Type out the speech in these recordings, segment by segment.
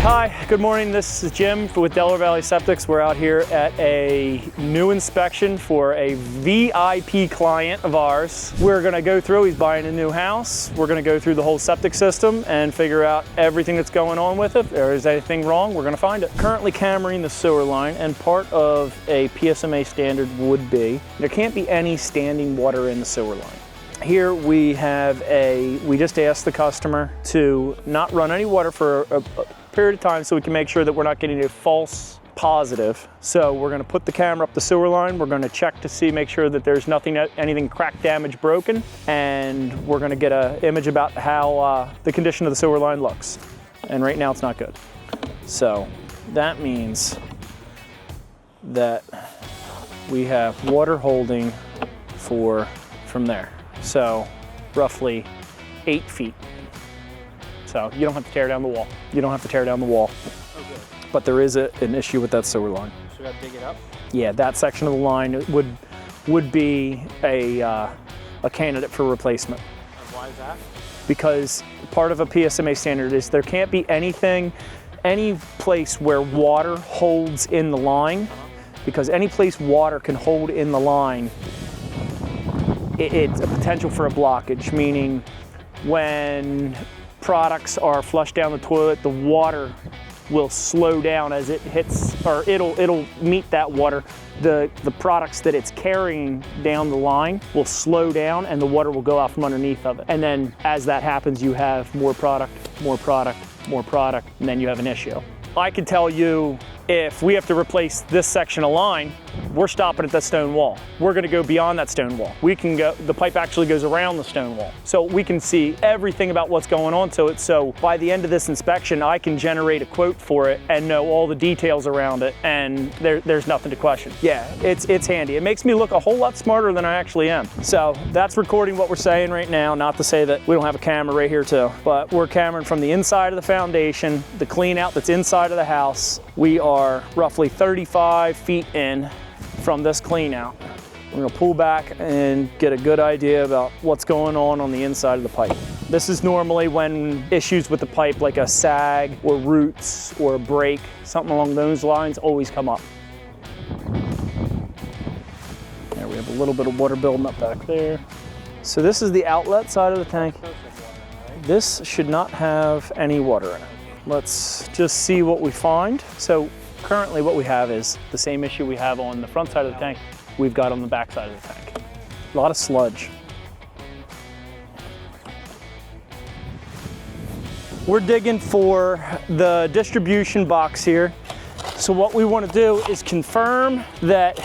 Hi, good morning. This is Jim with Delaware Valley Septics. We're out here at a new inspection for a VIP client of ours. We're gonna go through, he's buying a new house. We're gonna go through the whole septic system and figure out everything that's going on with it. If there is anything wrong, we're gonna find it. Currently cameraing the sewer line, and part of a PSMA standard would be, there can't be any standing water in the sewer line. Here we have we just asked the customer to not run any water for a period of time so we can make sure that we're not getting a false positive. So we're going to put the camera up the sewer line. We're going to check to see, make sure that there's anything crack damage broken, and we're going to get an image about how the condition of the sewer line looks. And right now it's not good. So that means that we have water holding from there. So roughly 8 feet. So you don't have to tear down the wall. You don't have to tear down the wall. Okay. But there is an issue with that sewer line. So we got to dig it up? Yeah, that section of the line would be a candidate for replacement. And why is that? Because part of a PSMA standard is there can't be any place where water holds in the line, because any place water can hold in the line, it's a potential for a blockage, meaning when products are flushed down the toilet, the water will slow down as it hits, or it'll meet that water. The products that it's carrying down the line will slow down and the water will go out from underneath of it. And then as that happens, you have more product, and then you have an issue. I can tell you, if we have to replace this section of line, we're stopping at that stone wall. We're gonna go beyond that stone wall. The pipe actually goes around the stone wall. So we can see everything about what's going on to it. So by the end of this inspection, I can generate a quote for it and know all the details around it, and there's nothing to question. Yeah, it's handy. It makes me look a whole lot smarter than I actually am. So that's recording what we're saying right now, not to say that we don't have a camera right here too, but we're cameraing from the inside of the foundation, the clean out that's inside of the house. We are roughly 35 feet in from this clean out. We're gonna pull back and get a good idea about what's going on the inside of the pipe. This is normally when issues with the pipe, like a sag or roots or a break, something along those lines, always come up. There, we have a little bit of water building up back there. So this is the outlet side of the tank. This should not have any water in it. Let's just see what we find. So currently what we have is the same issue we have on the front side of the tank, we've got on the back side of the tank. A lot of sludge. We're digging for the distribution box here. So what we want to do is confirm that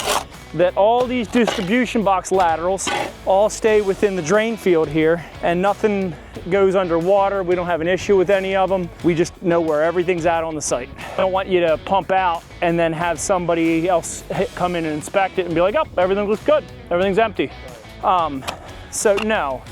all these distribution box laterals all stay within the drain field here and nothing goes underwater. We don't have an issue with any of them. We just know where everything's at on the site. I don't want you to pump out and then have somebody else come in and inspect it and be like, oh, everything looks good, everything's empty. So no,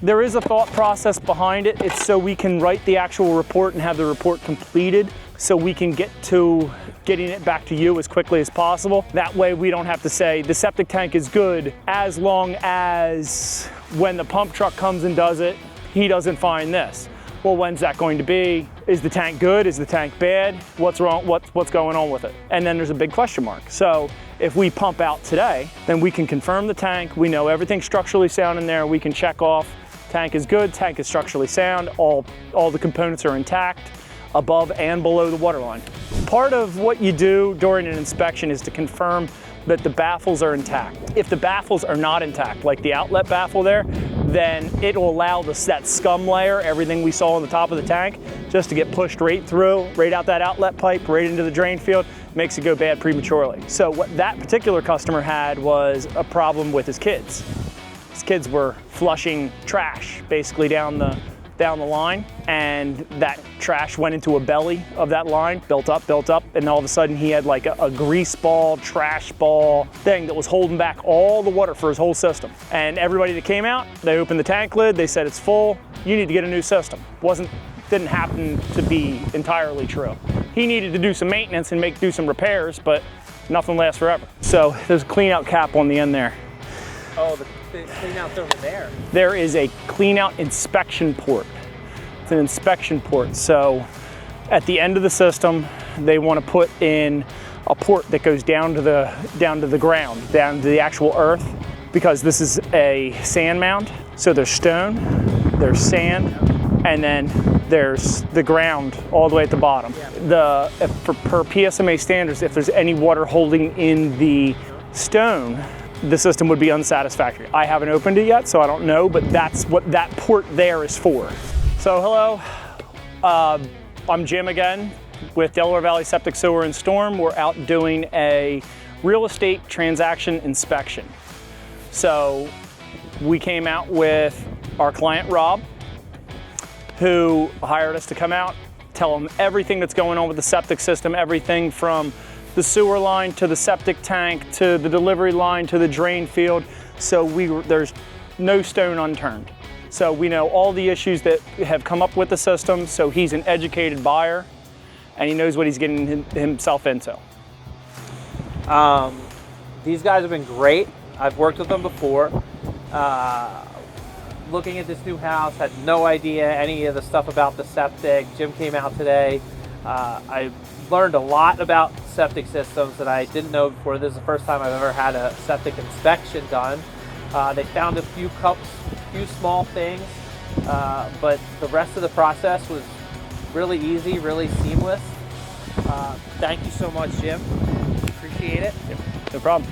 there is a thought process behind it. It's so we can write the actual report and have the report completed so we can get to getting it back to you as quickly as possible. That way we don't have to say the septic tank is good as long as when the pump truck comes and does it, he doesn't find this. Well, when's that going to be? Is the tank good? Is the tank bad? What's wrong? What's going on with it? And then there's a big question mark. So if we pump out today, then we can confirm the tank. We know everything's structurally sound in there. We can check off tank is good, tank is structurally sound, all the components are intact, above and below the water line. Part of what you do during an inspection is to confirm that the baffles are intact. If the baffles are not intact, like the outlet baffle there, then it will allow that scum layer, everything we saw on the top of the tank, just to get pushed right through, right out that outlet pipe, right into the drain field, makes it go bad prematurely. So what that particular customer had was a problem with his kids. His kids were flushing trash basically down the line, and that trash went into a belly of that line, built up, and all of a sudden he had like a grease ball, trash ball thing that was holding back all the water for his whole system. And everybody that came out, they opened the tank lid, they said it's full, you need to get a new system. Wasn't didn't happen to be entirely true. He needed to do some maintenance and do some repairs, but nothing lasts forever. So there's a clean out cap on the end there. Oh, the clean out's over there. There is a clean out inspection port. It's an inspection port. So at the end of the system, they want to put in a port that goes down to the ground, down to the actual earth, because this is a sand mound. So there's stone, there's sand, and then there's the ground all the way at the bottom. Yeah. Per PSMA standards, if there's any water holding in the stone, the system would be unsatisfactory. I haven't opened it yet, so I don't know, but that's what that port there is for. So hello, I'm Jim again with Delaware Valley Septic, Sewer, and Storm. We're out doing a real estate transaction inspection. So we came out with our client, Rob, who hired us to come out, tell him everything that's going on with the septic system, everything from the sewer line to the septic tank to the delivery line to the drain field. So there's no stone unturned. So we know all the issues that have come up with the system. So he's an educated buyer and he knows what he's getting himself into. These guys have been great. I've worked with them before. Looking at this new house, had no idea any of the stuff about the septic. Jim came out today. I learned a lot about septic systems that I didn't know before. This is the first time I've ever had a septic inspection done. They found a few small things, but the rest of the process was really easy, really seamless. Thank you so much, Jim. Appreciate it. No problem.